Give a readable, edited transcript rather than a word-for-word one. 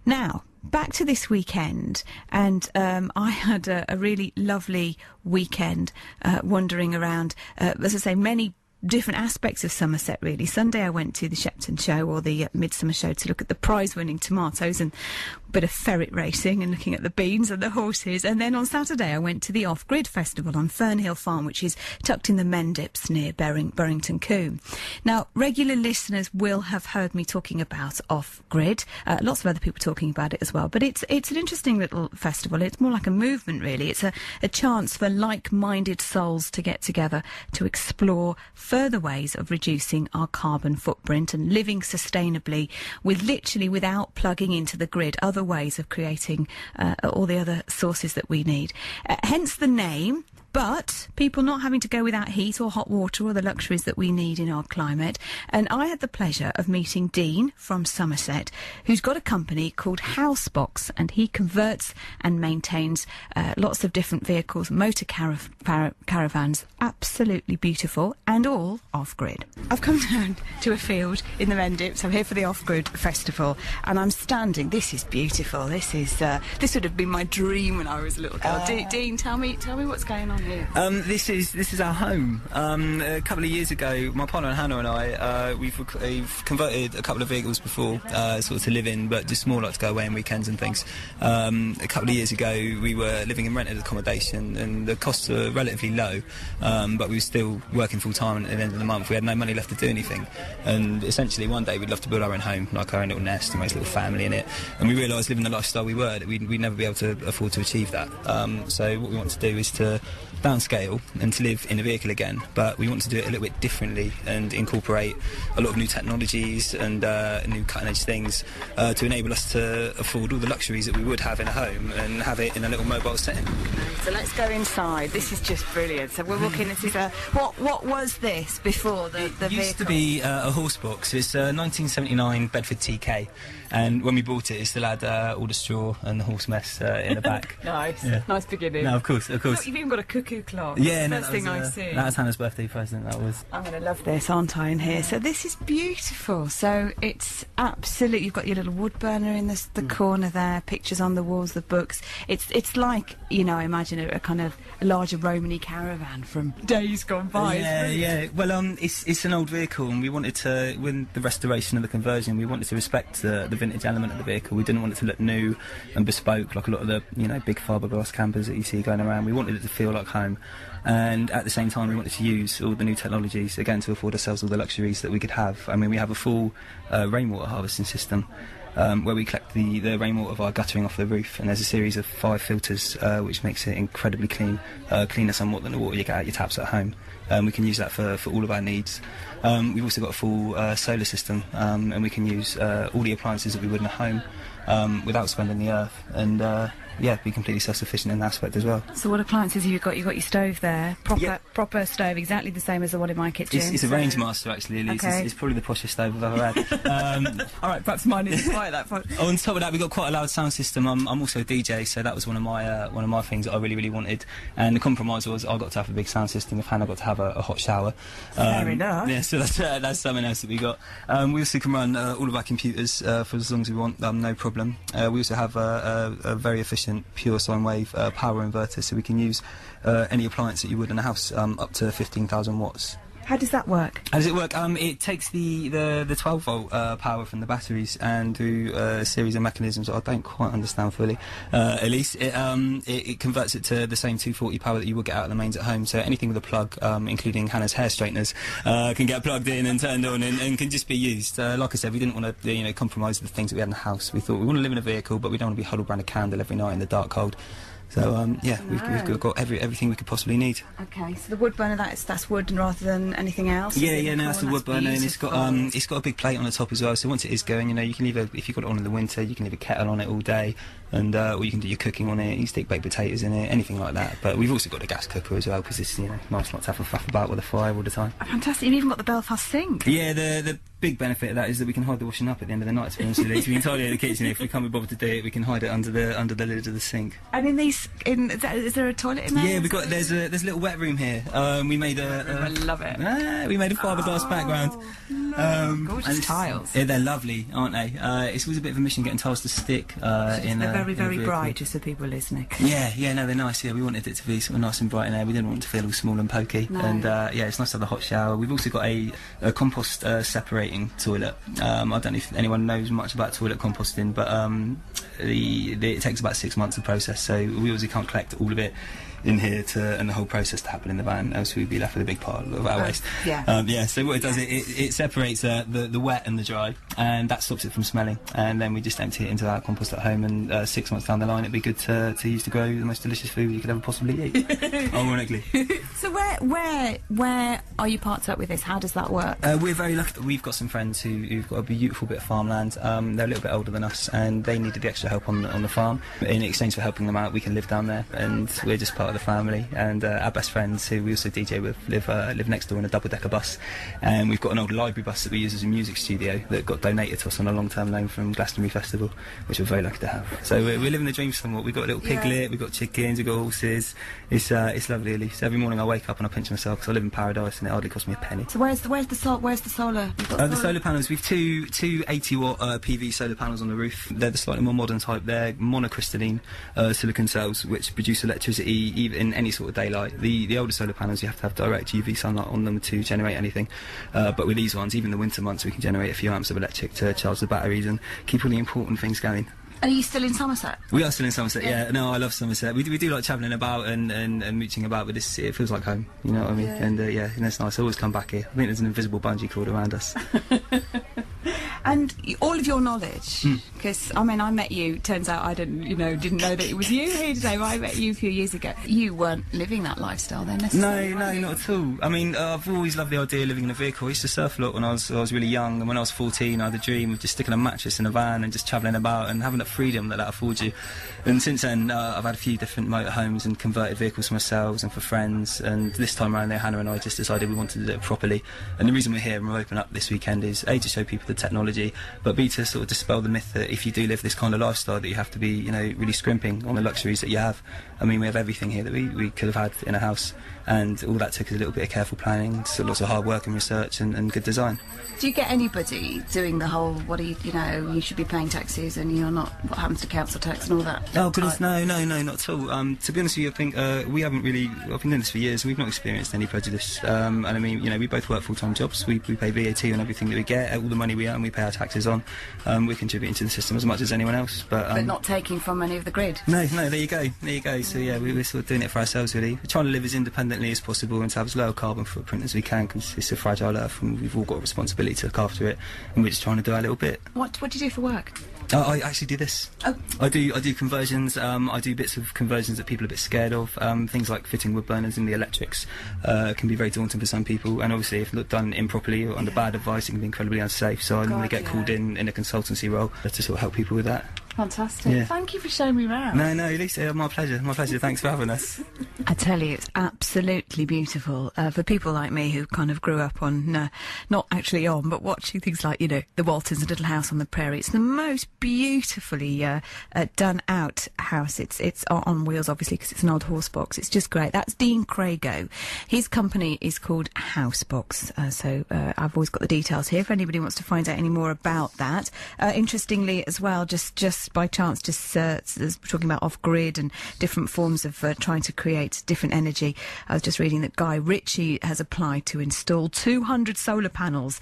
Now, back to this weekend, and I had a really lovely weekend wandering around, as I say, many different aspects of Somerset, really. Sunday I went to the Shepton Show, or the Midsummer Show, to look at the prize-winning tomatoes and a bit of ferret racing and looking at the beans and the horses. And then on Saturday I went to the Off-Grid Festival on Fernhill Farm, which is tucked in the Mendips near Burrington Combe. Now, regular listeners will have heard me talking about Off-Grid. Lots of other people talking about it as well. But it's an interesting little festival. It's more like a movement, really. It's a chance for like-minded souls to get together to explore further ways of reducing our carbon footprint and living sustainably without plugging into the grid, other ways of creating all the other sources that we need. Hence the name. But people not having to go without heat or hot water or the luxuries that we need in our climate. And I had the pleasure of meeting Dean from Somerset, who's got a company called House-Box, and he converts and maintains lots of different vehicles, motor caravans, absolutely beautiful, and all off-grid. I've come down to a field in the Mendips. I'm here for the Off-Grid Festival, and I'm standing. This is beautiful. This would have been my dream when I was a little girl. Dean, tell me what's going on here. This is our home. A couple of years ago, my partner Hannah and I, we've converted a couple of vehicles before, sort of to live in, but just more like to go away on weekends and things. A couple of years ago, we were living in rented accommodation, and the costs were relatively low, but we were still working full time. At the end of the month, we had no money left to do anything, and essentially one day we'd love to build our own home, like our own little nest, and raise a little family in it. And we realised, living the lifestyle we were, that we'd never be able to afford to achieve that. So what we want to do is to downscale and to live in a vehicle again, but we want to do it a little bit differently and incorporate a lot of new technologies and new cutting-edge things to enable us to afford all the luxuries that we would have in a home and have it in a little mobile setting. So let's go inside. This is just brilliant. So we're walking into what was this before the vehicle? It used to be a horse box. It's a 1979 Bedford TK, and when we bought it still had all the straw and the horse mess in the back. Nice. Yeah. Nice beginning. No, of course. Look, you've even got a cuckoo clock. Yeah, First thing I see. That was Hannah's birthday present. That was. I'm going to love this, aren't I, in here? So this is beautiful. So it's absolutely. You've got your little wood burner in the corner there. Pictures on the walls, the books. It's like, you know, I imagine a kind of a larger Romany caravan from days gone by. Yeah. Well, it's an old vehicle, and we wanted to, with the restoration of the conversion, we wanted to respect the vintage element of the vehicle. We didn't want it to look new and bespoke like a lot of the big fiberglass campers that you see going around. We wanted it to feel like home, and at the same time we wanted to use all the new technologies again to afford ourselves all the luxuries that we could have. I mean, we have a full rainwater harvesting system where we collect the rainwater via guttering off the roof, and there's a series of 5 filters which makes it incredibly clean, cleaner somewhat than the water you get out your taps at home. We can use that for all of our needs. We've also got a full solar system, and we can use all the appliances that we would in a home without spending the earth, and be completely self-sufficient in that aspect as well. So what appliances have you got? You've got your stove there, proper stove, exactly the same as the one in my kitchen. It's a Range Master, actually, Elise. Okay. It's probably the poshest stove I've ever had. All right, perhaps mine isn't quite that posh. On top of that, we've got quite a loud sound system. I'm also a DJ, so that was one of my things that I really, really wanted. And the compromise was I got to have a big sound system if Hannah got to have a hot shower. Fair enough. Yeah, so that's something else that we got. We also can run all of our computers for as long as we want, no problem. We also have a very efficient pure sine wave power inverter, so we can use any appliance that you would in a house up to 15,000 watts. How does that work? How does it work? It takes the 12 volt power from the batteries, and through a series of mechanisms that I don't quite understand fully, Elise, it converts it to the same 240 power that you would get out of the mains at home. So anything with a plug, including Hannah's hair straighteners, can get plugged in and turned on and can just be used. Like I said, we didn't want to compromise the things that we had in the house. We thought we want to live in a vehicle, but we don't want to be huddled around a candle every night in the dark cold. So we've got everything we could possibly need. Okay, so the wood burner, that's wood rather than anything else. That's the wood burner, and it's got a big plate on the top as well. So once it is going, you can either, if you've got it on in the winter, you can leave a kettle on it all day, and or you can do your cooking on it. You can stick baked potatoes in it, anything like that. But we've also got a gas cooker as well, because it's nice not to have a faff about with a fire all the time. Fantastic! You've even got the Belfast sink. Yeah, the big benefit of that is that we can hide the washing up at the end of the night, to be honest with you. So we can tidy the kitchen. If we can't be bothered to do it, we can hide it under the lid of the sink. And is there a toilet in there? Yeah, there's a little wet room here. We made I love it. We made a fiberglass background. Gorgeous tiles. Yeah, they're lovely, aren't they? It's always a bit of a mission getting tiles to stick. They're very, very bright, just so people are listening. Yeah, no, they're nice. Yeah, we wanted it to be sort of nice and bright in there. We didn't want it to feel all small and pokey. No. And yeah, it's nice to have a hot shower. We've also got a compost separating toilet. I don't know if anyone knows much about toilet composting, but it takes about 6 months to process, so we obviously can't collect all of it in here and the whole process to happen in the van, else we'd be left with a big pile of our waste. So what it does, it separates the wet and the dry, and that stops it from smelling, and then we just empty it into our compost at home, and 6 months down the line it'd be good to use to grow the most delicious food you could ever possibly eat. Ironically. So where are you parked up with this? How does that work? We're very lucky that we've got some friends who've got a beautiful bit of farmland. They're a little bit older than us, and they needed the extra help on the farm. In exchange for helping them out, we can live down there, and we're just part of the family. And our best friends, who we also DJ with, live next door in a double-decker bus, and we've got an old library bus that we use as a music studio that got donated to us on a long-term loan from Glastonbury Festival, which we're very lucky to have. So we're living the dream somewhat. We've got a little piglet, we've got chickens, we've got horses. It's lovely, Elise. Every morning I wake up and I pinch myself because I live in paradise and it hardly costs me a penny. So where's the solar? The solar panels, we've two 80-watt PV solar panels on the roof. They're the slightly more modern type. They're monocrystalline silicon cells which produce electricity even in any sort of daylight. The older solar panels, you have to have direct UV sunlight on them to generate anything, but with these ones, even in the winter months, we can generate a few amps of electric to charge the batteries and keep all the important things going. Are you still in Somerset? We are still in Somerset, yeah. No, I love Somerset. We do like travelling about and mooching about, but it feels like home, you know what I mean? Yeah. And yeah, it's nice. I always come back here. I think there's an invisible bungee cord around us. And all of your knowledge, because I mean, I met you. Turns out I didn't know that it was you here today. But I met you a few years ago. You weren't living that lifestyle then, necessarily. No, not at all. I mean, I've always loved the idea of living in a vehicle. I used to surf a lot when I was really young, and when I was 14, I had a dream of just sticking a mattress in a van and just travelling about and having that freedom that affords you. And since then, I've had a few different motorhomes and converted vehicles for myself and for friends. And this time around, Hannah and I just decided we wanted to do it properly. And the reason we're here and we're open up this weekend is A, to show people the technology, but B, to sort of dispel the myth that if you do live this kind of lifestyle that you have to be, really scrimping on the luxuries that you have. I mean, we have everything here that we could have had in a house, and all that took is a little bit of careful planning, so lots of hard work and research and good design. Do you get anybody doing the whole, you should be paying taxes and you're not, what happens to council tax and all that? Oh goodness, no, not at all. To be honest with you, I think we haven't really, I've been doing this for years, we've not experienced any prejudice. And I mean, we both work full-time jobs, we pay VAT on everything that we get, all the money we earn, we pay our taxes on. We're contributing to the system as much as anyone else. But not taking from any of the grid? No, there you go. So yeah, we're sort of doing it for ourselves really. We're trying to live as independently as possible and to have as low a carbon footprint as we can, because it's a fragile earth and we've all got a responsibility to look after it, and we're just trying to do our little bit. What do you do for work? I actually do this. Oh. I do conversions. I do bits of conversions that people are a bit scared of. Things like fitting wood burners in the electrics can be very daunting for some people, and obviously if not done improperly or under bad advice, it can be incredibly unsafe. So I normally get called in a consultancy role to sort of help people with that. Fantastic. Yeah. Thank you for showing me around. No, Elise, my pleasure. Thanks for having us. I tell you, it's absolutely beautiful for people like me who kind of grew up on, not actually on, but watching things like, the Waltons' Little House on the Prairie. It's the most beautifully done out house. It's on wheels, obviously, because it's an old horse box. It's just great. That's Dean Crago. His company is called House-Box. So I've always got the details here if anybody wants to find out any more about that. Interestingly as well, just by chance, talking about off-grid and different forms of trying to create different energy. I was just reading that Guy Ritchie has applied to install 200 solar panels